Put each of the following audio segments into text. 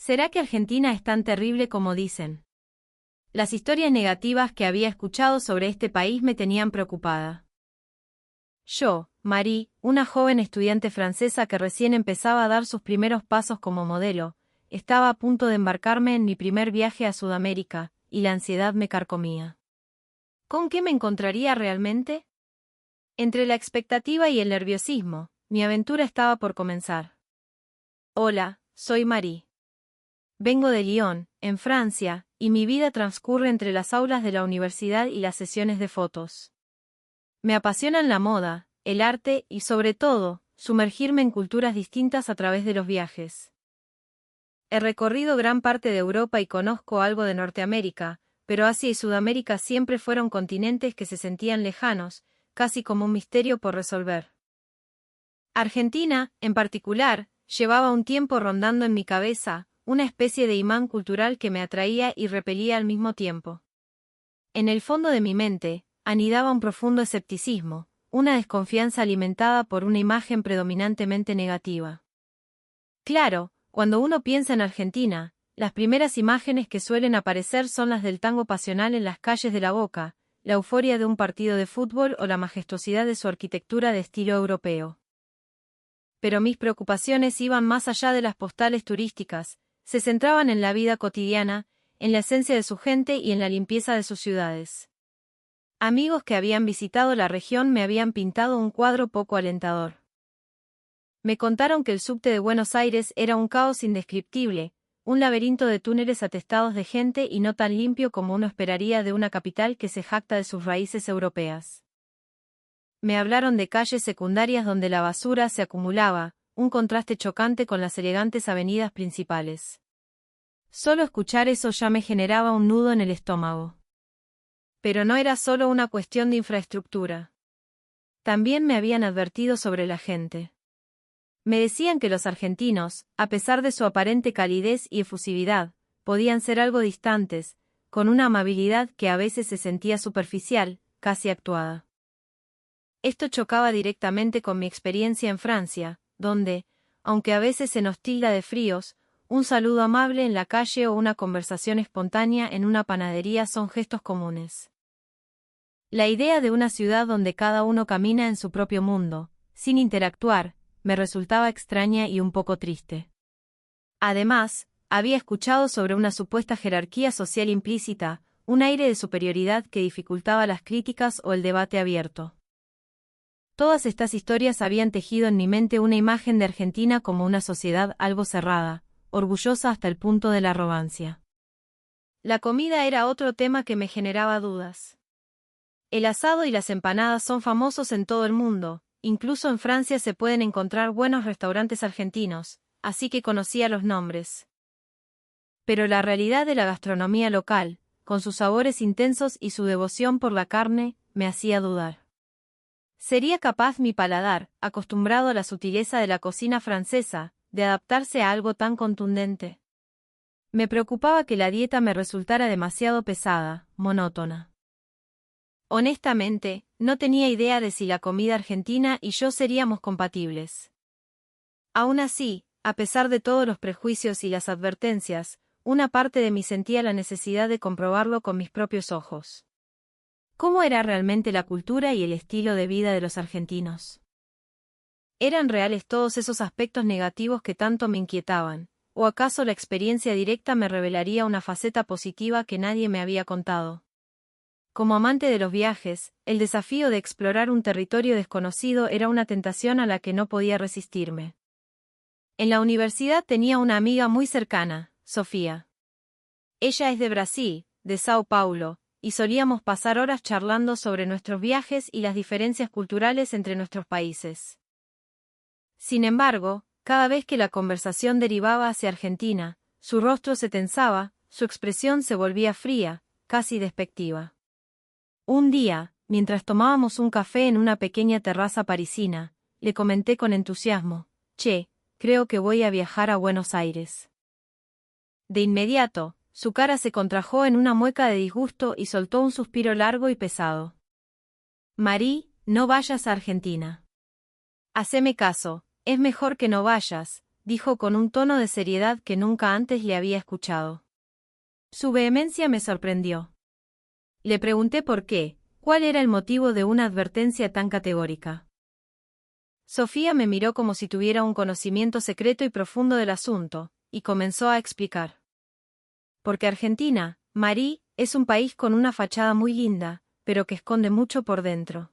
¿Será que Argentina es tan terrible como dicen? Las historias negativas que había escuchado sobre este país me tenían preocupada. Yo, Marie, una joven estudiante francesa que recién empezaba a dar sus primeros pasos como modelo, estaba a punto de embarcarme en mi primer viaje a Sudamérica, y la ansiedad me carcomía. ¿Con qué me encontraría realmente? Entre la expectativa y el nerviosismo, mi aventura estaba por comenzar. Hola, soy Marie. Vengo de Lyon, en Francia, y mi vida transcurre entre las aulas de la universidad y las sesiones de fotos. Me apasionan la moda, el arte y, sobre todo, sumergirme en culturas distintas a través de los viajes. He recorrido gran parte de Europa y conozco algo de Norteamérica, pero Asia y Sudamérica siempre fueron continentes que se sentían lejanos, casi como un misterio por resolver. Argentina, en particular, llevaba un tiempo rondando en mi cabeza, una especie de imán cultural que me atraía y repelía al mismo tiempo. En el fondo de mi mente, anidaba un profundo escepticismo, una desconfianza alimentada por una imagen predominantemente negativa. Claro, cuando uno piensa en Argentina, las primeras imágenes que suelen aparecer son las del tango pasional en las calles de La Boca, la euforia de un partido de fútbol o la majestuosidad de su arquitectura de estilo europeo. Pero mis preocupaciones iban más allá de las postales turísticas, se centraban en la vida cotidiana, en la esencia de su gente y en la limpieza de sus ciudades. Amigos que habían visitado la región me habían pintado un cuadro poco alentador. Me contaron que el subte de Buenos Aires era un caos indescriptible, un laberinto de túneles atestados de gente y no tan limpio como uno esperaría de una capital que se jacta de sus raíces europeas. Me hablaron de calles secundarias donde la basura se acumulaba, un contraste chocante con las elegantes avenidas principales. Solo escuchar eso ya me generaba un nudo en el estómago. Pero no era solo una cuestión de infraestructura. También me habían advertido sobre la gente. Me decían que los argentinos, a pesar de su aparente calidez y efusividad, podían ser algo distantes, con una amabilidad que a veces se sentía superficial, casi actuada. Esto chocaba directamente con mi experiencia en Francia, donde, aunque a veces se nos tilda de fríos, un saludo amable en la calle o una conversación espontánea en una panadería son gestos comunes. La idea de una ciudad donde cada uno camina en su propio mundo, sin interactuar, me resultaba extraña y un poco triste. Además, había escuchado sobre una supuesta jerarquía social implícita, un aire de superioridad que dificultaba las críticas o el debate abierto. Todas estas historias habían tejido en mi mente una imagen de Argentina como una sociedad algo cerrada, orgullosa hasta el punto de la arrogancia. La comida era otro tema que me generaba dudas. El asado y las empanadas son famosos en todo el mundo, incluso en Francia se pueden encontrar buenos restaurantes argentinos, así que conocía los nombres. Pero la realidad de la gastronomía local, con sus sabores intensos y su devoción por la carne, me hacía dudar. ¿Sería capaz mi paladar, acostumbrado a la sutileza de la cocina francesa, de adaptarse a algo tan contundente? Me preocupaba que la dieta me resultara demasiado pesada, monótona. Honestamente, no tenía idea de si la comida argentina y yo seríamos compatibles. Aún así, a pesar de todos los prejuicios y las advertencias, una parte de mí sentía la necesidad de comprobarlo con mis propios ojos. ¿Cómo era realmente la cultura y el estilo de vida de los argentinos? ¿Eran reales todos esos aspectos negativos que tanto me inquietaban, o acaso la experiencia directa me revelaría una faceta positiva que nadie me había contado? Como amante de los viajes, el desafío de explorar un territorio desconocido era una tentación a la que no podía resistirme. En la universidad tenía una amiga muy cercana, Sofía. Ella es de Brasil, de Sao Paulo, y solíamos pasar horas charlando sobre nuestros viajes y las diferencias culturales entre nuestros países. Sin embargo, cada vez que la conversación derivaba hacia Argentina, su rostro se tensaba, su expresión se volvía fría, casi despectiva. Un día, mientras tomábamos un café en una pequeña terraza parisina, le comenté con entusiasmo: «Che, creo que voy a viajar a Buenos Aires». De inmediato, su cara se contrajo en una mueca de disgusto y soltó un suspiro largo y pesado. «Marie, no vayas a Argentina. Haceme caso, es mejor que no vayas», dijo con un tono de seriedad que nunca antes le había escuchado. Su vehemencia me sorprendió. Le pregunté por qué, cuál era el motivo de una advertencia tan categórica. Sofía me miró como si tuviera un conocimiento secreto y profundo del asunto, y comenzó a explicar. Porque Argentina, Marí, es un país con una fachada muy linda, pero que esconde mucho por dentro.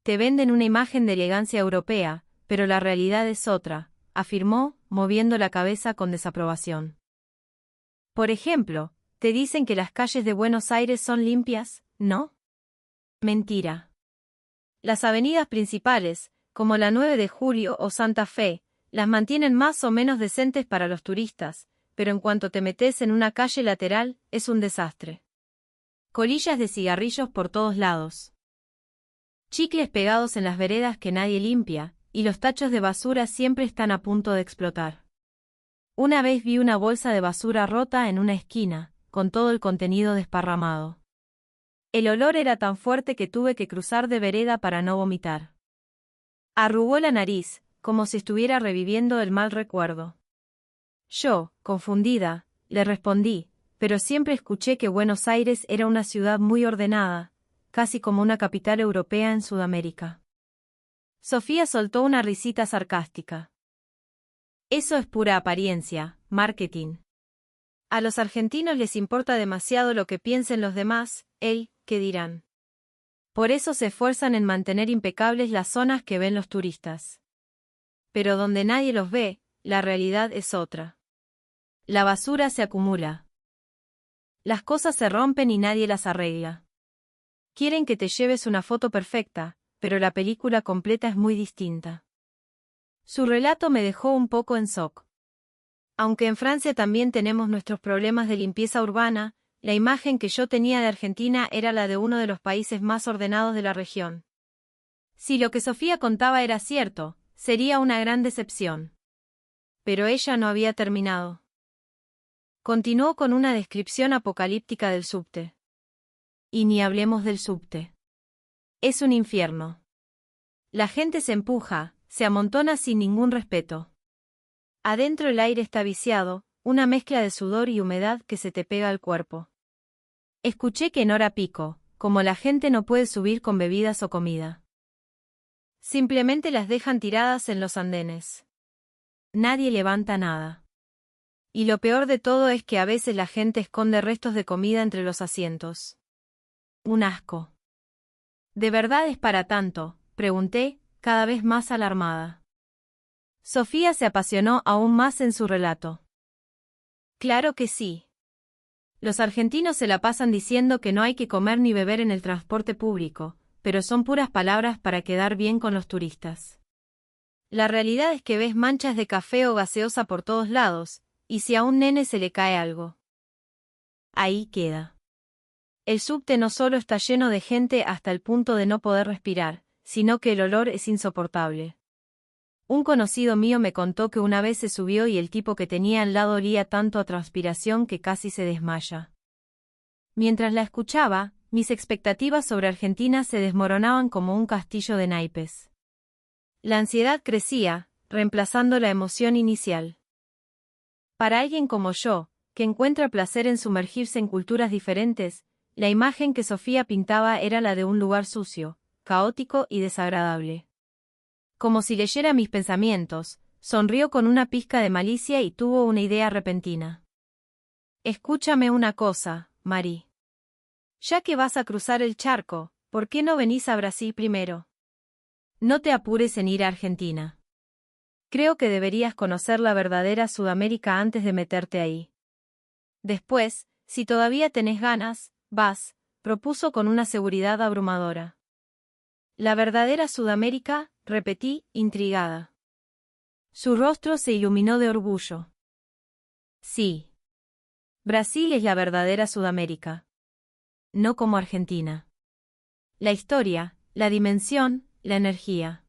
Te venden una imagen de elegancia europea, pero la realidad es otra, afirmó, moviendo la cabeza con desaprobación. Por ejemplo, te dicen que las calles de Buenos Aires son limpias, ¿no? Mentira. Las avenidas principales, como la 9 de Julio o Santa Fe, las mantienen más o menos decentes para los turistas, pero en cuanto te metes en una calle lateral, es un desastre. Colillas de cigarrillos por todos lados. Chicles pegados en las veredas que nadie limpia, y los tachos de basura siempre están a punto de explotar. Una vez vi una bolsa de basura rota en una esquina, con todo el contenido desparramado. El olor era tan fuerte que tuve que cruzar de vereda para no vomitar. Arrugó la nariz, como si estuviera reviviendo el mal recuerdo. Yo, confundida, le respondí, pero siempre escuché que Buenos Aires era una ciudad muy ordenada, casi como una capital europea en Sudamérica. Sofía soltó una risita sarcástica. Eso es pura apariencia, marketing. A los argentinos les importa demasiado lo que piensen los demás, ¿qué dirán? Por eso se esfuerzan en mantener impecables las zonas que ven los turistas. Pero donde nadie los ve, la realidad es otra. La basura se acumula. Las cosas se rompen y nadie las arregla. Quieren que te lleves una foto perfecta, pero la película completa es muy distinta. Su relato me dejó un poco en shock. Aunque en Francia también tenemos nuestros problemas de limpieza urbana, la imagen que yo tenía de Argentina era la de uno de los países más ordenados de la región. Si lo que Sofía contaba era cierto, sería una gran decepción. Pero ella no había terminado. Continuó con una descripción apocalíptica del subte. Y ni hablemos del subte. Es un infierno. La gente se empuja, se amontona sin ningún respeto. Adentro el aire está viciado, una mezcla de sudor y humedad que se te pega al cuerpo. Escuché que en hora pico, como la gente no puede subir con bebidas o comida. Simplemente las dejan tiradas en los andenes. Nadie levanta nada. Y lo peor de todo es que a veces la gente esconde restos de comida entre los asientos. Un asco. ¿De verdad es para tanto?, pregunté, cada vez más alarmada. Sofía se apasionó aún más en su relato. Claro que sí. Los argentinos se la pasan diciendo que no hay que comer ni beber en el transporte público, pero son puras palabras para quedar bien con los turistas. La realidad es que ves manchas de café o gaseosa por todos lados, y si a un nene se le cae algo, ahí queda. El subte no solo está lleno de gente hasta el punto de no poder respirar, sino que el olor es insoportable. Un conocido mío me contó que una vez se subió y el tipo que tenía al lado olía tanto a transpiración que casi se desmaya. Mientras la escuchaba, mis expectativas sobre Argentina se desmoronaban como un castillo de naipes. La ansiedad crecía, reemplazando la emoción inicial. Para alguien como yo, que encuentra placer en sumergirse en culturas diferentes, la imagen que Sofía pintaba era la de un lugar sucio, caótico y desagradable. Como si leyera mis pensamientos, sonrió con una pizca de malicia y tuvo una idea repentina. Escúchame una cosa, Mari. Ya que vas a cruzar el charco, ¿por qué no venís a Brasil primero? No te apures en ir a Argentina. Creo que deberías conocer la verdadera Sudamérica antes de meterte ahí. Después, si todavía tenés ganas, vas, propuso con una seguridad abrumadora. La verdadera Sudamérica, repetí, intrigada. Su rostro se iluminó de orgullo. Sí. Brasil es la verdadera Sudamérica. No como Argentina. La historia, la dimensión, la energía.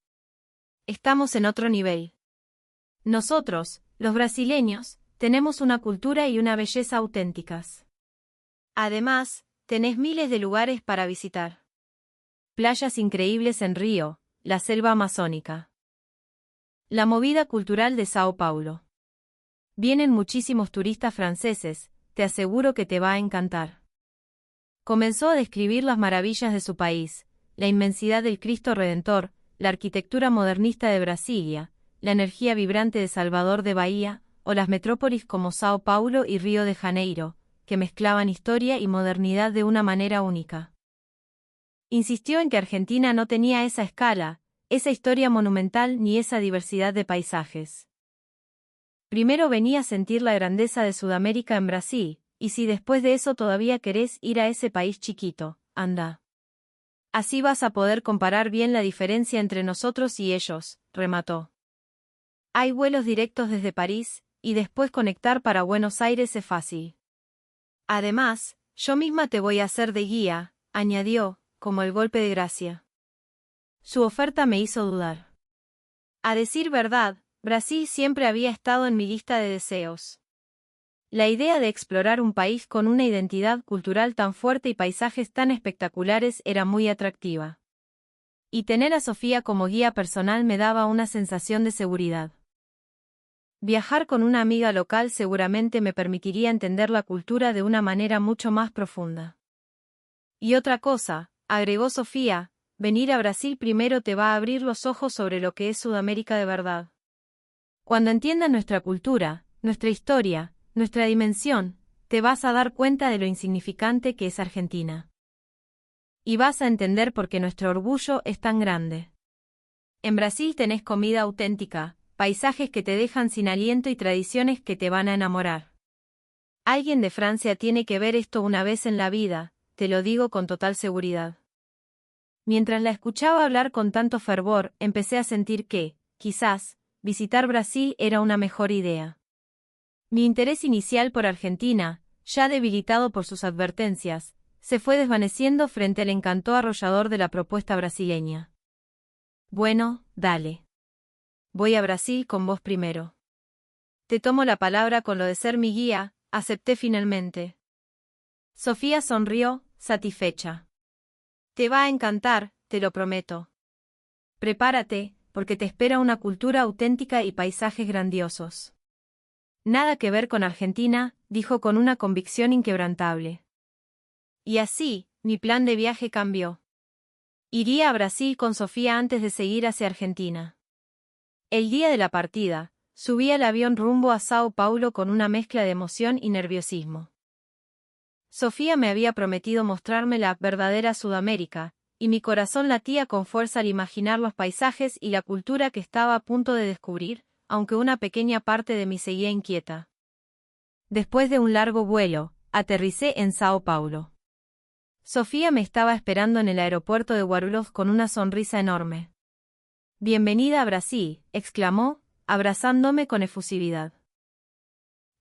Estamos en otro nivel. Nosotros, los brasileños, tenemos una cultura y una belleza auténticas. Además, tenés miles de lugares para visitar. Playas increíbles en Río, la selva amazónica. La movida cultural de Sao Paulo. Vienen muchísimos turistas franceses, te aseguro que te va a encantar. Comenzó a describir las maravillas de su país, la inmensidad del Cristo Redentor, la arquitectura modernista de Brasilia, la energía vibrante de Salvador de Bahía, o las metrópolis como Sao Paulo y Río de Janeiro, que mezclaban historia y modernidad de una manera única. Insistió en que Argentina no tenía esa escala, esa historia monumental ni esa diversidad de paisajes. Primero venía a sentir la grandeza de Sudamérica en Brasil, y si después de eso todavía querés ir a ese país chiquito, anda. Así vas a poder comparar bien la diferencia entre nosotros y ellos, remató. Hay vuelos directos desde París, y después conectar para Buenos Aires es fácil. Además, yo misma te voy a hacer de guía, añadió, como el golpe de gracia. Su oferta me hizo dudar. A decir verdad, Brasil siempre había estado en mi lista de deseos. La idea de explorar un país con una identidad cultural tan fuerte y paisajes tan espectaculares era muy atractiva. Y tener a Sofía como guía personal me daba una sensación de seguridad. Viajar con una amiga local seguramente me permitiría entender la cultura de una manera mucho más profunda. Y otra cosa, agregó Sofía, venir a Brasil primero te va a abrir los ojos sobre lo que es Sudamérica de verdad. Cuando entiendas nuestra cultura, nuestra historia, nuestra dimensión, te vas a dar cuenta de lo insignificante que es Argentina. Y vas a entender por qué nuestro orgullo es tan grande. En Brasil tenés comida auténtica, paisajes que te dejan sin aliento y tradiciones que te van a enamorar. Alguien de Francia tiene que ver esto una vez en la vida, te lo digo con total seguridad. Mientras la escuchaba hablar con tanto fervor, empecé a sentir que, quizás, visitar Brasil era una mejor idea. Mi interés inicial por Argentina, ya debilitado por sus advertencias, se fue desvaneciendo frente al encanto arrollador de la propuesta brasileña. Bueno, dale. Voy a Brasil con vos primero. Te tomo la palabra con lo de ser mi guía, acepté finalmente. Sofía sonrió, satisfecha. Te va a encantar, te lo prometo. Prepárate, porque te espera una cultura auténtica y paisajes grandiosos. Nada que ver con Argentina, dijo con una convicción inquebrantable. Y así, mi plan de viaje cambió. Iría a Brasil con Sofía antes de seguir hacia Argentina. El día de la partida, subí al avión rumbo a Sao Paulo con una mezcla de emoción y nerviosismo. Sofía me había prometido mostrarme la verdadera Sudamérica, y mi corazón latía con fuerza al imaginar los paisajes y la cultura que estaba a punto de descubrir, aunque una pequeña parte de mí seguía inquieta. Después de un largo vuelo, aterricé en Sao Paulo. Sofía me estaba esperando en el aeropuerto de Guarulhos con una sonrisa enorme. «Bienvenida a Brasil», exclamó, abrazándome con efusividad.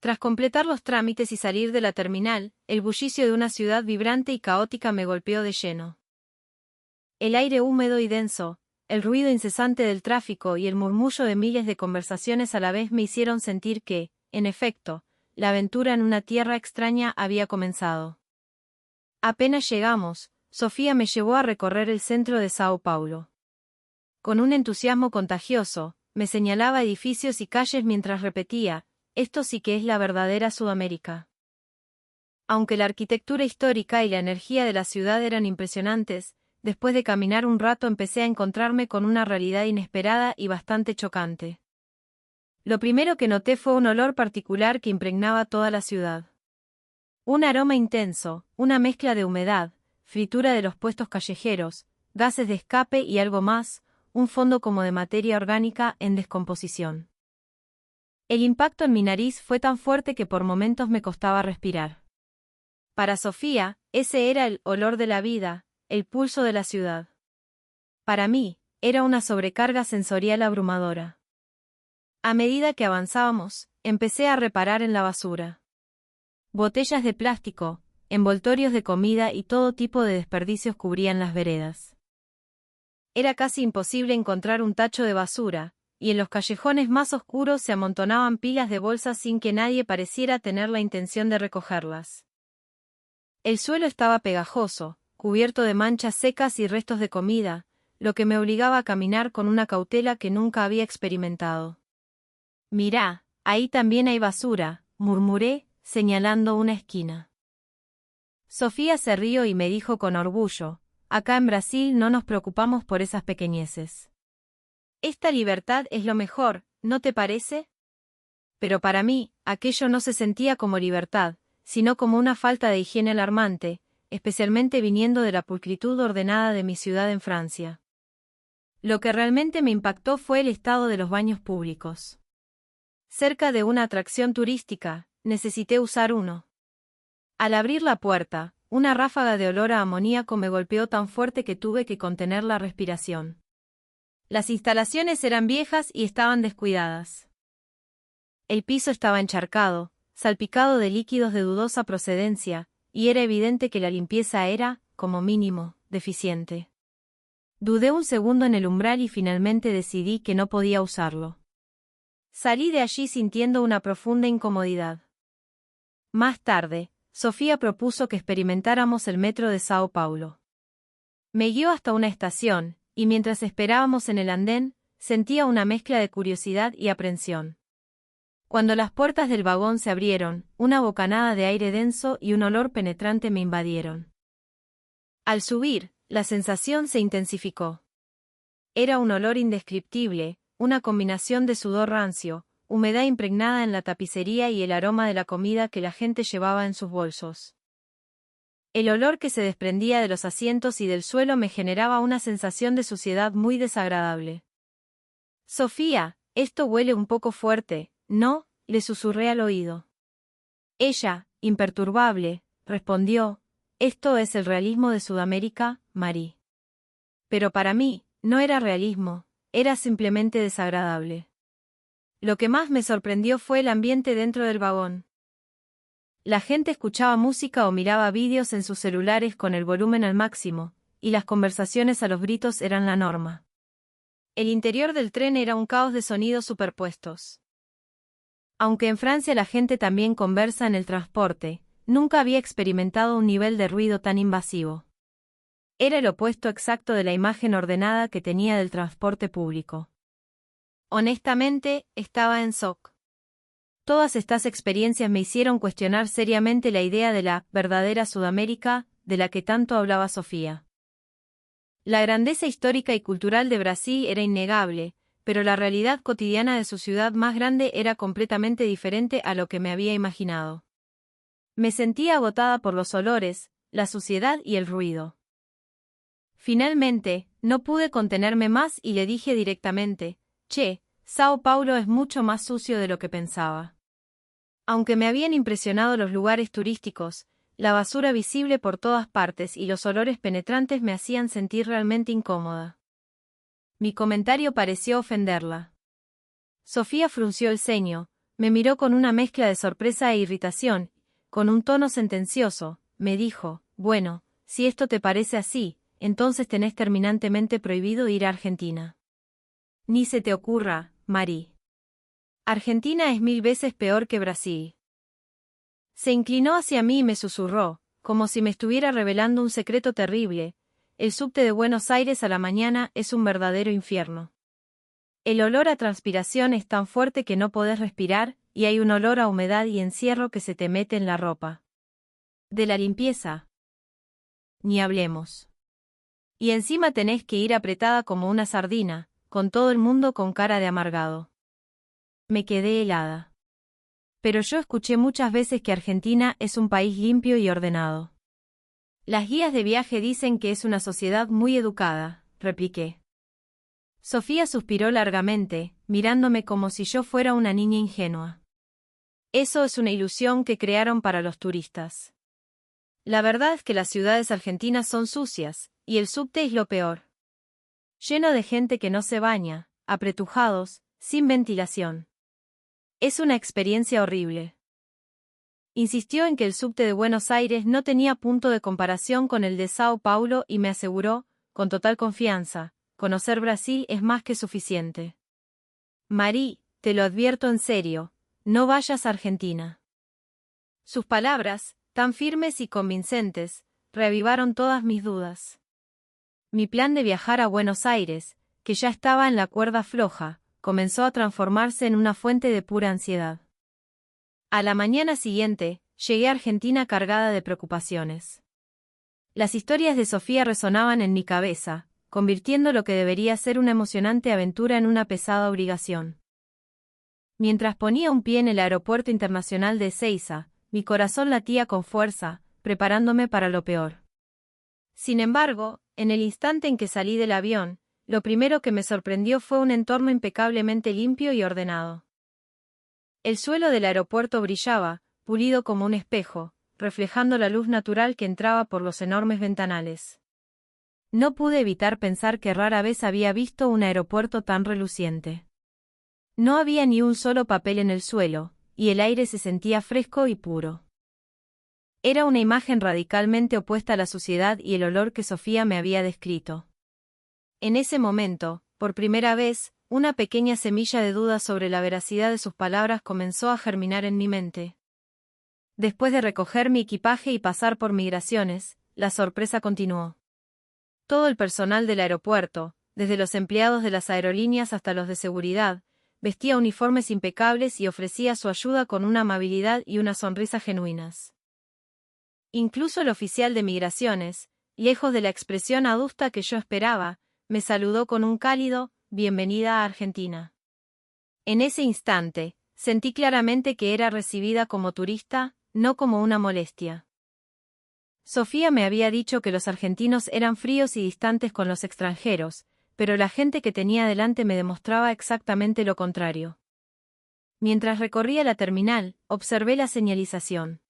Tras completar los trámites y salir de la terminal, el bullicio de una ciudad vibrante y caótica me golpeó de lleno. El aire húmedo y denso, el ruido incesante del tráfico y el murmullo de miles de conversaciones a la vez me hicieron sentir que, en efecto, la aventura en una tierra extraña había comenzado. Apenas llegamos, Sofía me llevó a recorrer el centro de Sao Paulo. Con un entusiasmo contagioso, me señalaba edificios y calles mientras repetía, esto sí que es la verdadera Sudamérica. Aunque la arquitectura histórica y la energía de la ciudad eran impresionantes, después de caminar un rato empecé a encontrarme con una realidad inesperada y bastante chocante. Lo primero que noté fue un olor particular que impregnaba toda la ciudad. Un aroma intenso, una mezcla de humedad, fritura de los puestos callejeros, gases de escape y algo más, un fondo como de materia orgánica en descomposición. El impacto en mi nariz fue tan fuerte que por momentos me costaba respirar. Para Sofía, ese era el olor de la vida, el pulso de la ciudad. Para mí, era una sobrecarga sensorial abrumadora. A medida que avanzábamos, empecé a reparar en la basura. Botellas de plástico, envoltorios de comida y todo tipo de desperdicios cubrían las veredas. Era casi imposible encontrar un tacho de basura, y en los callejones más oscuros se amontonaban pilas de bolsas sin que nadie pareciera tener la intención de recogerlas. El suelo estaba pegajoso, cubierto de manchas secas y restos de comida, lo que me obligaba a caminar con una cautela que nunca había experimentado. «Mirá, ahí también hay basura», murmuré, señalando una esquina. Sofía se rió y me dijo con orgullo: «Acá en Brasil no nos preocupamos por esas pequeñeces. Esta libertad es lo mejor, ¿no te parece?». Pero para mí, aquello no se sentía como libertad, sino como una falta de higiene alarmante, especialmente viniendo de la pulcritud ordenada de mi ciudad en Francia. Lo que realmente me impactó fue el estado de los baños públicos. Cerca de una atracción turística, necesité usar uno. Al abrir la puerta, una ráfaga de olor a amoníaco me golpeó tan fuerte que tuve que contener la respiración. Las instalaciones eran viejas y estaban descuidadas. El piso estaba encharcado, salpicado de líquidos de dudosa procedencia, y era evidente que la limpieza era, como mínimo, deficiente. Dudé un segundo en el umbral y finalmente decidí que no podía usarlo. Salí de allí sintiendo una profunda incomodidad. Más tarde, Sofía propuso que experimentáramos el metro de Sao Paulo. Me guió hasta una estación, y mientras esperábamos en el andén, sentía una mezcla de curiosidad y aprensión. Cuando las puertas del vagón se abrieron, una bocanada de aire denso y un olor penetrante me invadieron. Al subir, la sensación se intensificó. Era un olor indescriptible, una combinación de sudor rancio, humedad impregnada en la tapicería y el aroma de la comida que la gente llevaba en sus bolsos. El olor que se desprendía de los asientos y del suelo me generaba una sensación de suciedad muy desagradable. «Sofía, esto huele un poco fuerte, ¿no?», le susurré al oído. Ella, imperturbable, respondió: «Esto es el realismo de Sudamérica, Marí». Pero para mí, no era realismo, era simplemente desagradable. Lo que más me sorprendió fue el ambiente dentro del vagón. La gente escuchaba música o miraba vídeos en sus celulares con el volumen al máximo, y las conversaciones a los gritos eran la norma. El interior del tren era un caos de sonidos superpuestos. Aunque en Francia la gente también conversa en el transporte, nunca había experimentado un nivel de ruido tan invasivo. Era el opuesto exacto de la imagen ordenada que tenía del transporte público. Honestamente, estaba en shock. Todas estas experiencias me hicieron cuestionar seriamente la idea de la verdadera Sudamérica, de la que tanto hablaba Sofía. La grandeza histórica y cultural de Brasil era innegable, pero la realidad cotidiana de su ciudad más grande era completamente diferente a lo que me había imaginado. Me sentía agotada por los olores, la suciedad y el ruido. Finalmente, no pude contenerme más y le dije directamente: «Che, Sao Paulo es mucho más sucio de lo que pensaba». Aunque me habían impresionado los lugares turísticos, la basura visible por todas partes y los olores penetrantes me hacían sentir realmente incómoda. Mi comentario pareció ofenderla. Sofía frunció el ceño, me miró con una mezcla de sorpresa e irritación, con un tono sentencioso, me dijo: «Bueno, si esto te parece así, entonces tenés terminantemente prohibido ir a Argentina. Ni se te ocurra, Marí. Argentina es 1000 veces peor que Brasil». Se inclinó hacia mí y me susurró, como si me estuviera revelando un secreto terrible: «El subte de Buenos Aires a la mañana es un verdadero infierno. El olor a transpiración es tan fuerte que no podés respirar, y hay un olor a humedad y encierro que se te mete en la ropa. De la limpieza ni hablemos. Y encima tenés que ir apretada como una sardina, con todo el mundo con cara de amargado». Me quedé helada. Pero yo escuché muchas veces que Argentina es un país limpio y ordenado. «Las guías de viaje dicen que es una sociedad muy educada», repliqué. Sofía suspiró largamente, mirándome como si yo fuera una niña ingenua. «Eso es una ilusión que crearon para los turistas. La verdad es que las ciudades argentinas son sucias, y el subte es lo peor. Lleno de gente que no se baña, apretujados, sin ventilación. Es una experiencia horrible». Insistió en que el subte de Buenos Aires no tenía punto de comparación con el de Sao Paulo y me aseguró, con total confianza: «Conocer Brasil es más que suficiente. Marí, te lo advierto en serio, no vayas a Argentina». Sus palabras, tan firmes y convincentes, reavivaron todas mis dudas. Mi plan de viajar a Buenos Aires, que ya estaba en la cuerda floja, comenzó a transformarse en una fuente de pura ansiedad. A la mañana siguiente, llegué a Argentina cargada de preocupaciones. Las historias de Sofía resonaban en mi cabeza, convirtiendo lo que debería ser una emocionante aventura en una pesada obligación. Mientras ponía un pie en el aeropuerto internacional de Ezeiza, mi corazón latía con fuerza, preparándome para lo peor. Sin embargo, en el instante en que salí del avión, lo primero que me sorprendió fue un entorno impecablemente limpio y ordenado. El suelo del aeropuerto brillaba, pulido como un espejo, reflejando la luz natural que entraba por los enormes ventanales. No pude evitar pensar que rara vez había visto un aeropuerto tan reluciente. No había ni un solo papel en el suelo, y el aire se sentía fresco y puro. Era una imagen radicalmente opuesta a la suciedad y el olor que Sofía me había descrito. En ese momento, por primera vez, una pequeña semilla de duda sobre la veracidad de sus palabras comenzó a germinar en mi mente. Después de recoger mi equipaje y pasar por migraciones, la sorpresa continuó. Todo el personal del aeropuerto, desde los empleados de las aerolíneas hasta los de seguridad, vestía uniformes impecables y ofrecía su ayuda con una amabilidad y una sonrisa genuinas. Incluso el oficial de migraciones, lejos de la expresión adusta que yo esperaba, me saludó con un cálido «Bienvenida a Argentina». En ese instante, sentí claramente que era recibida como turista, no como una molestia. Sofía me había dicho que los argentinos eran fríos y distantes con los extranjeros, pero la gente que tenía delante me demostraba exactamente lo contrario. Mientras recorría la terminal, observé la señalización.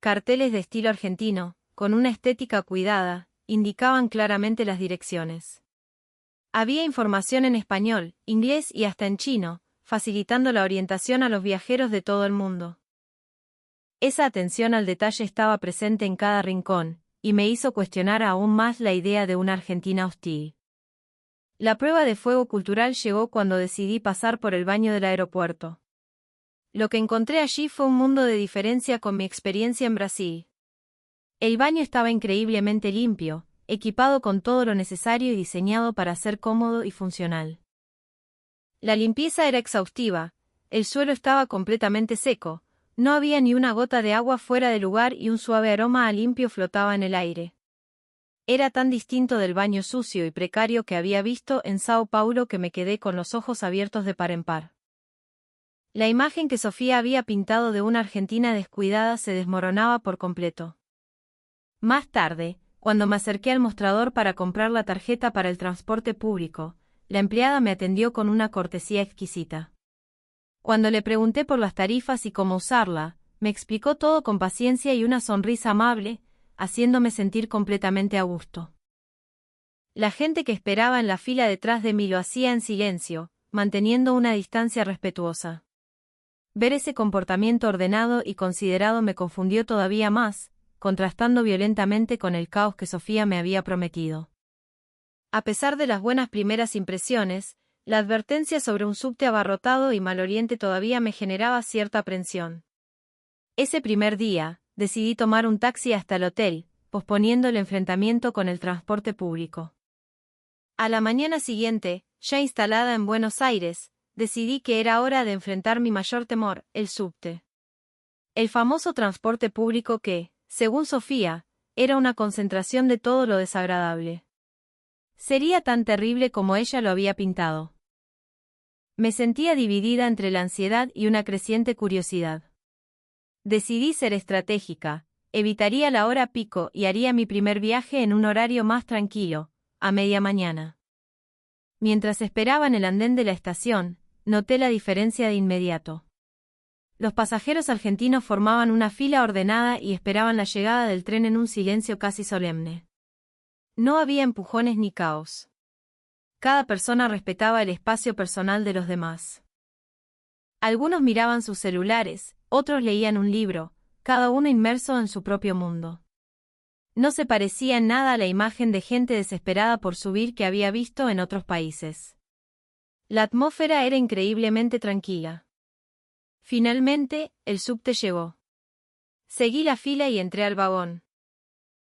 Carteles de estilo argentino, con una estética cuidada, indicaban claramente las direcciones. Había información en español, inglés y hasta en chino, facilitando la orientación a los viajeros de todo el mundo. Esa atención al detalle estaba presente en cada rincón, y me hizo cuestionar aún más la idea de una Argentina hostil. La prueba de fuego cultural llegó cuando decidí pasar por el baño del aeropuerto. Lo que encontré allí fue un mundo de diferencia con mi experiencia en Brasil. El baño estaba increíblemente limpio, equipado con todo lo necesario y diseñado para ser cómodo y funcional. La limpieza era exhaustiva, el suelo estaba completamente seco, no había ni una gota de agua fuera de lugar y un suave aroma a limpio flotaba en el aire. Era tan distinto del baño sucio y precario que había visto en Sao Paulo que me quedé con los ojos abiertos de par en par. La imagen que Sofía había pintado de una Argentina descuidada se desmoronaba por completo. Más tarde, cuando me acerqué al mostrador para comprar la tarjeta para el transporte público, la empleada me atendió con una cortesía exquisita. Cuando le pregunté por las tarifas y cómo usarla, me explicó todo con paciencia y una sonrisa amable, haciéndome sentir completamente a gusto. La gente que esperaba en la fila detrás de mí lo hacía en silencio, manteniendo una distancia respetuosa. Ver ese comportamiento ordenado y considerado me confundió todavía más, contrastando violentamente con el caos que Sofía me había prometido. A pesar de las buenas primeras impresiones, la advertencia sobre un subte abarrotado y maloliente todavía me generaba cierta aprensión. Ese primer día, decidí tomar un taxi hasta el hotel, posponiendo el enfrentamiento con el transporte público. A la mañana siguiente, ya instalada en Buenos Aires, decidí que era hora de enfrentar mi mayor temor, el subte. El famoso transporte público que, según Sofía, era una concentración de todo lo desagradable. Sería tan terrible como ella lo había pintado. Me sentía dividida entre la ansiedad y una creciente curiosidad. Decidí ser estratégica, evitaría la hora pico y haría mi primer viaje en un horario más tranquilo, a media mañana. Mientras esperaba en el andén de la estación, noté la diferencia de inmediato. Los pasajeros argentinos formaban una fila ordenada y esperaban la llegada del tren en un silencio casi solemne. No había empujones ni caos. Cada persona respetaba el espacio personal de los demás. Algunos miraban sus celulares, otros leían un libro, cada uno inmerso en su propio mundo. No se parecía en nada a la imagen de gente desesperada por subir que había visto en otros países. La atmósfera era increíblemente tranquila. Finalmente, el subte llegó. Seguí la fila y entré al vagón.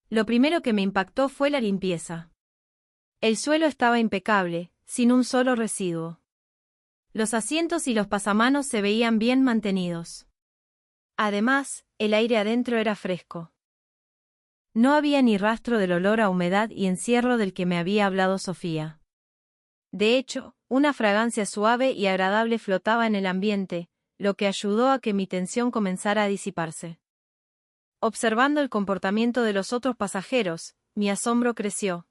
Lo primero que me impactó fue la limpieza. El suelo estaba impecable, sin un solo residuo. Los asientos y los pasamanos se veían bien mantenidos. Además, el aire adentro era fresco. No había ni rastro del olor a humedad y encierro del que me había hablado Sofía. De hecho, una fragancia suave y agradable flotaba en el ambiente, lo que ayudó a que mi tensión comenzara a disiparse. Observando el comportamiento de los otros pasajeros, mi asombro creció.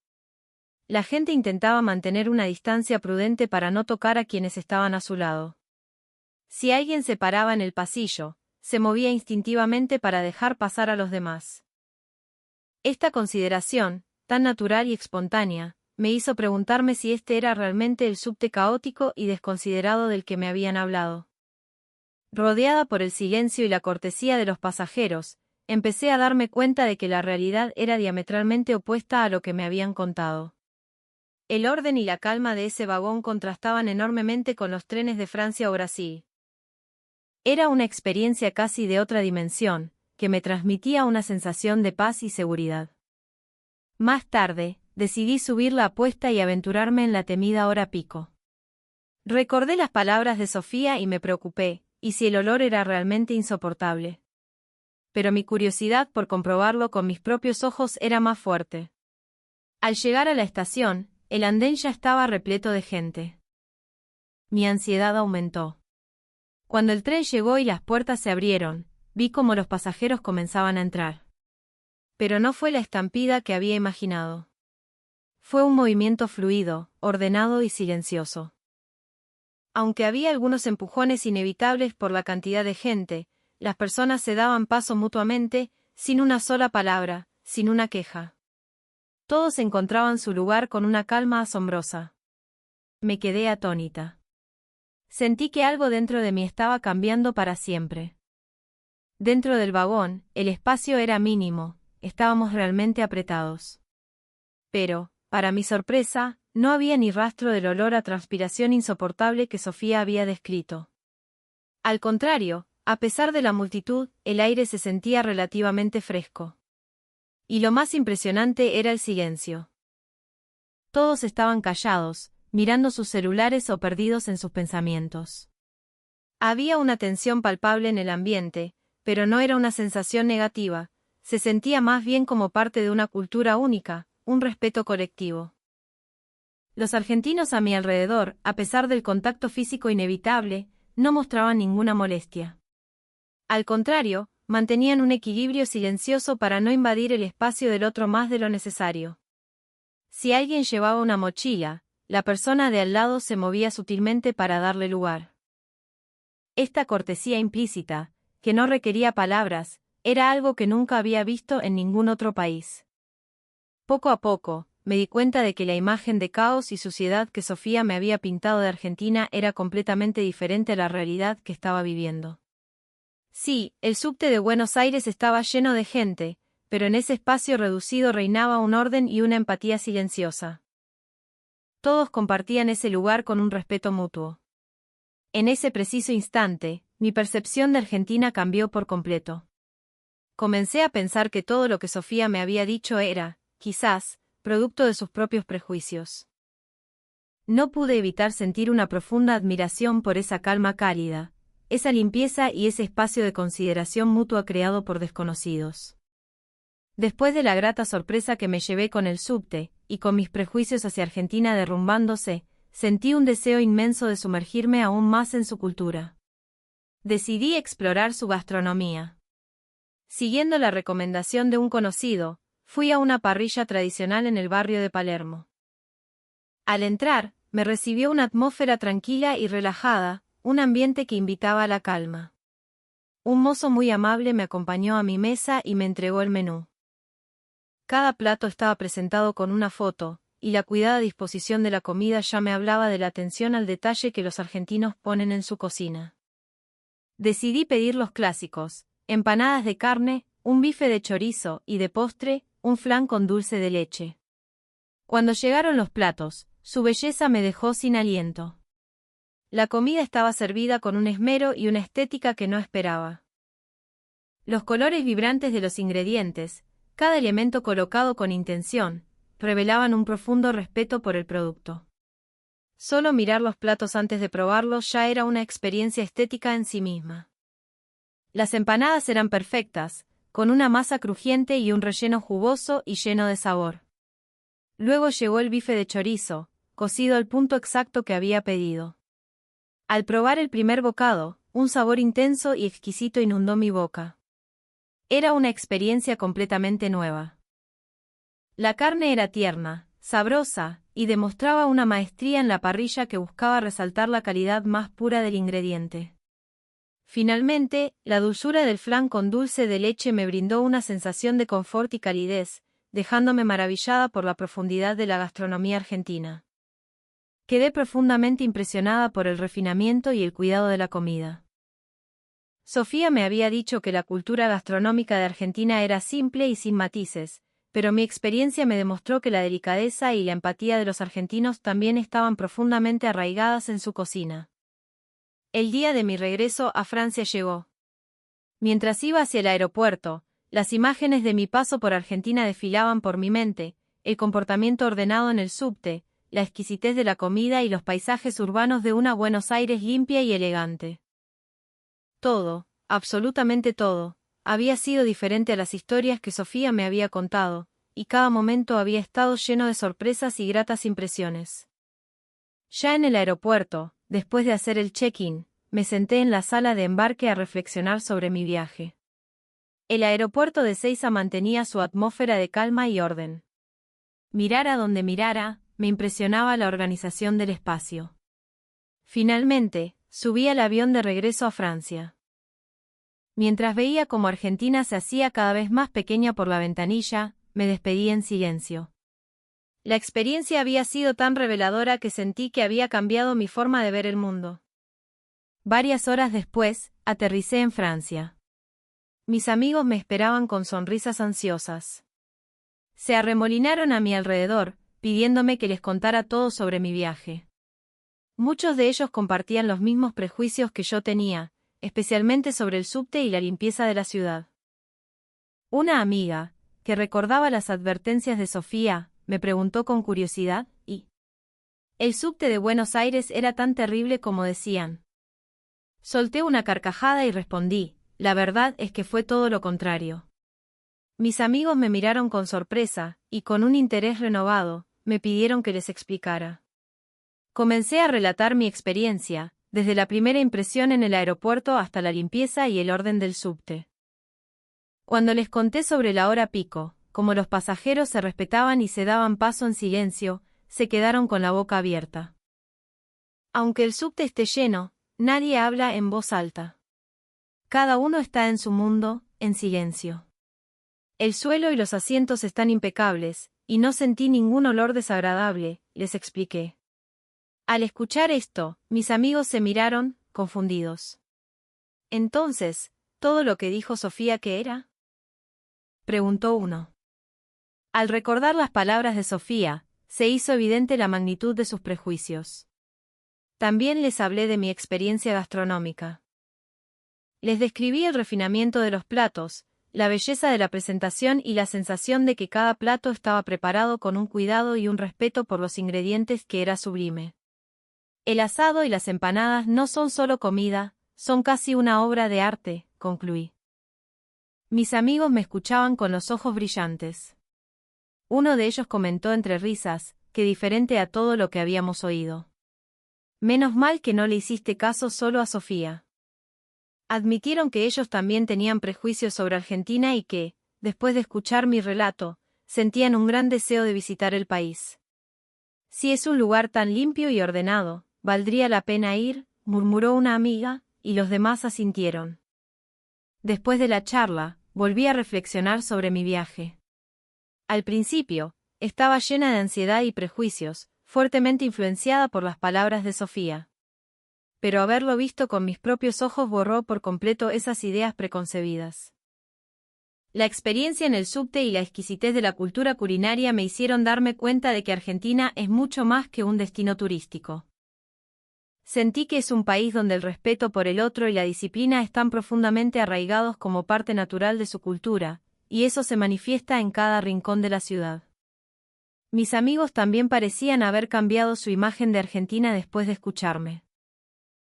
La gente intentaba mantener una distancia prudente para no tocar a quienes estaban a su lado. Si alguien se paraba en el pasillo, se movía instintivamente para dejar pasar a los demás. Esta consideración, tan natural y espontánea, me hizo preguntarme si este era realmente el subte caótico y desconsiderado del que me habían hablado. Rodeada por el silencio y la cortesía de los pasajeros, empecé a darme cuenta de que la realidad era diametralmente opuesta a lo que me habían contado. El orden y la calma de ese vagón contrastaban enormemente con los trenes de Francia o Brasil. Era una experiencia casi de otra dimensión, que me transmitía una sensación de paz y seguridad. Más tarde, decidí subir la apuesta y aventurarme en la temida hora pico. Recordé las palabras de Sofía y me preocupé, ¿y si el olor era realmente insoportable? Pero mi curiosidad por comprobarlo con mis propios ojos era más fuerte. Al llegar a la estación, el andén ya estaba repleto de gente. Mi ansiedad aumentó. Cuando el tren llegó y las puertas se abrieron, vi cómo los pasajeros comenzaban a entrar. Pero no fue la estampida que había imaginado. Fue un movimiento fluido, ordenado y silencioso. Aunque había algunos empujones inevitables por la cantidad de gente, las personas se daban paso mutuamente, sin una sola palabra, sin una queja. Todos encontraban su lugar con una calma asombrosa. Me quedé atónita. Sentí que algo dentro de mí estaba cambiando para siempre. Dentro del vagón, el espacio era mínimo, estábamos realmente apretados. Pero, para mi sorpresa, no había ni rastro del olor a transpiración insoportable que Sofía había descrito. Al contrario, a pesar de la multitud, el aire se sentía relativamente fresco. Y lo más impresionante era el silencio. Todos estaban callados, mirando sus celulares o perdidos en sus pensamientos. Había una tensión palpable en el ambiente, pero no era una sensación negativa, se sentía más bien como parte de una cultura única, un respeto colectivo. Los argentinos a mi alrededor, a pesar del contacto físico inevitable, no mostraban ninguna molestia. Al contrario, mantenían un equilibrio silencioso para no invadir el espacio del otro más de lo necesario. Si alguien llevaba una mochila, la persona de al lado se movía sutilmente para darle lugar. Esta cortesía implícita, que no requería palabras, era algo que nunca había visto en ningún otro país. Poco a poco, me di cuenta de que la imagen de caos y suciedad que Sofía me había pintado de Argentina era completamente diferente a la realidad que estaba viviendo. Sí, el subte de Buenos Aires estaba lleno de gente, pero en ese espacio reducido reinaba un orden y una empatía silenciosa. Todos compartían ese lugar con un respeto mutuo. En ese preciso instante, mi percepción de Argentina cambió por completo. Comencé a pensar que todo lo que Sofía me había dicho era, quizás, producto de sus propios prejuicios. No pude evitar sentir una profunda admiración por esa calma cálida, esa limpieza y ese espacio de consideración mutua creado por desconocidos. Después de la grata sorpresa que me llevé con el subte, y con mis prejuicios hacia Argentina derrumbándose, sentí un deseo inmenso de sumergirme aún más en su cultura. Decidí explorar su gastronomía. Siguiendo la recomendación de un conocido, fui a una parrilla tradicional en el barrio de Palermo. Al entrar, me recibió una atmósfera tranquila y relajada, un ambiente que invitaba a la calma. Un mozo muy amable me acompañó a mi mesa y me entregó el menú. Cada plato estaba presentado con una foto, y la cuidada disposición de la comida ya me hablaba de la atención al detalle que los argentinos ponen en su cocina. Decidí pedir los clásicos, empanadas de carne, un bife de chorizo y de postre, un flan con dulce de leche. Cuando llegaron los platos, su belleza me dejó sin aliento. La comida estaba servida con un esmero y una estética que no esperaba. Los colores vibrantes de los ingredientes, cada elemento colocado con intención, revelaban un profundo respeto por el producto. Solo mirar los platos antes de probarlos ya era una experiencia estética en sí misma. Las empanadas eran perfectas, con una masa crujiente y un relleno jugoso y lleno de sabor. Luego llegó el bife de chorizo, cocido al punto exacto que había pedido. Al probar el primer bocado, un sabor intenso y exquisito inundó mi boca. Era una experiencia completamente nueva. La carne era tierna, sabrosa, y demostraba una maestría en la parrilla que buscaba resaltar la calidad más pura del ingrediente. Finalmente, la dulzura del flan con dulce de leche me brindó una sensación de confort y calidez, dejándome maravillada por la profundidad de la gastronomía argentina. Quedé profundamente impresionada por el refinamiento y el cuidado de la comida. Sofía me había dicho que la cultura gastronómica de Argentina era simple y sin matices, pero mi experiencia me demostró que la delicadeza y la empatía de los argentinos también estaban profundamente arraigadas en su cocina. El día de mi regreso a Francia llegó. Mientras iba hacia el aeropuerto, las imágenes de mi paso por Argentina desfilaban por mi mente, el comportamiento ordenado en el subte, la exquisitez de la comida y los paisajes urbanos de una Buenos Aires limpia y elegante. Todo, absolutamente todo, había sido diferente a las historias que Sofía me había contado, y cada momento había estado lleno de sorpresas y gratas impresiones. Ya en el aeropuerto, después de hacer el check-in, me senté en la sala de embarque a reflexionar sobre mi viaje. El aeropuerto de Ezeiza mantenía su atmósfera de calma y orden. Mirara donde mirara, me impresionaba la organización del espacio. Finalmente, subí al avión de regreso a Francia. Mientras veía cómo Argentina se hacía cada vez más pequeña por la ventanilla, me despedí en silencio. La experiencia había sido tan reveladora que sentí que había cambiado mi forma de ver el mundo. Varias horas después, aterricé en Francia. Mis amigos me esperaban con sonrisas ansiosas. Se arremolinaron a mi alrededor, pidiéndome que les contara todo sobre mi viaje. Muchos de ellos compartían los mismos prejuicios que yo tenía, especialmente sobre el subte y la limpieza de la ciudad. Una amiga, que recordaba las advertencias de Sofía, me preguntó con curiosidad, ¿y el subte de Buenos Aires era tan terrible como decían? Solté una carcajada y respondí, la verdad es que fue todo lo contrario. Mis amigos me miraron con sorpresa, y con un interés renovado, me pidieron que les explicara. Comencé a relatar mi experiencia, desde la primera impresión en el aeropuerto hasta la limpieza y el orden del subte. Cuando les conté sobre la hora pico, como los pasajeros se respetaban y se daban paso en silencio, se quedaron con la boca abierta. Aunque el subte esté lleno, nadie habla en voz alta. Cada uno está en su mundo, en silencio. El suelo y los asientos están impecables, y no sentí ningún olor desagradable, les expliqué. Al escuchar esto, mis amigos se miraron, confundidos. Entonces, ¿todo lo que dijo Sofía qué era?, preguntó uno. Al recordar las palabras de Sofía, se hizo evidente la magnitud de sus prejuicios. También les hablé de mi experiencia gastronómica. Les describí el refinamiento de los platos, la belleza de la presentación y la sensación de que cada plato estaba preparado con un cuidado y un respeto por los ingredientes que era sublime. El asado y las empanadas no son solo comida, son casi una obra de arte, concluí. Mis amigos me escuchaban con los ojos brillantes. Uno de ellos comentó entre risas, que diferente a todo lo que habíamos oído. Menos mal que no le hiciste caso solo a Sofía. Admitieron que ellos también tenían prejuicios sobre Argentina y que, después de escuchar mi relato, sentían un gran deseo de visitar el país. Si es un lugar tan limpio y ordenado, valdría la pena ir, murmuró una amiga, y los demás asintieron. Después de la charla, volví a reflexionar sobre mi viaje. Al principio, estaba llena de ansiedad y prejuicios, fuertemente influenciada por las palabras de Sofía. Pero haberlo visto con mis propios ojos borró por completo esas ideas preconcebidas. La experiencia en el subte y la exquisitez de la cultura culinaria me hicieron darme cuenta de que Argentina es mucho más que un destino turístico. Sentí que es un país donde el respeto por el otro y la disciplina están profundamente arraigados como parte natural de su cultura, y eso se manifiesta en cada rincón de la ciudad. Mis amigos también parecían haber cambiado su imagen de Argentina después de escucharme.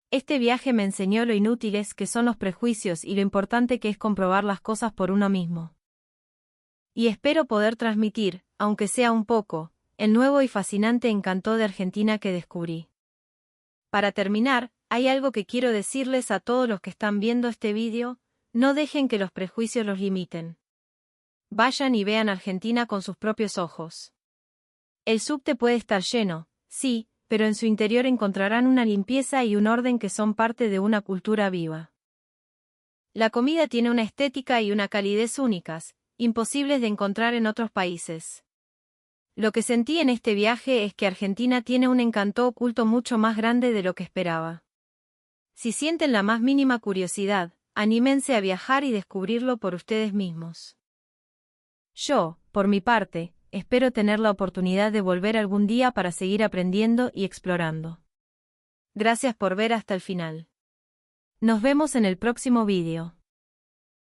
Este viaje me enseñó lo inútiles que son los prejuicios y lo importante que es comprobar las cosas por uno mismo. Y espero poder transmitir, aunque sea un poco, el nuevo y fascinante encanto de Argentina que descubrí. Para terminar, hay algo que quiero decirles a todos los que están viendo este vídeo: no dejen que los prejuicios los limiten. Vayan y vean Argentina con sus propios ojos. El subte puede estar lleno, sí, pero en su interior encontrarán una limpieza y un orden que son parte de una cultura viva. La comida tiene una estética y una calidez únicas, imposibles de encontrar en otros países. Lo que sentí en este viaje es que Argentina tiene un encanto oculto mucho más grande de lo que esperaba. Si sienten la más mínima curiosidad, anímense a viajar y descubrirlo por ustedes mismos. Yo, por mi parte, espero tener la oportunidad de volver algún día para seguir aprendiendo y explorando. Gracias por ver hasta el final. Nos vemos en el próximo vídeo.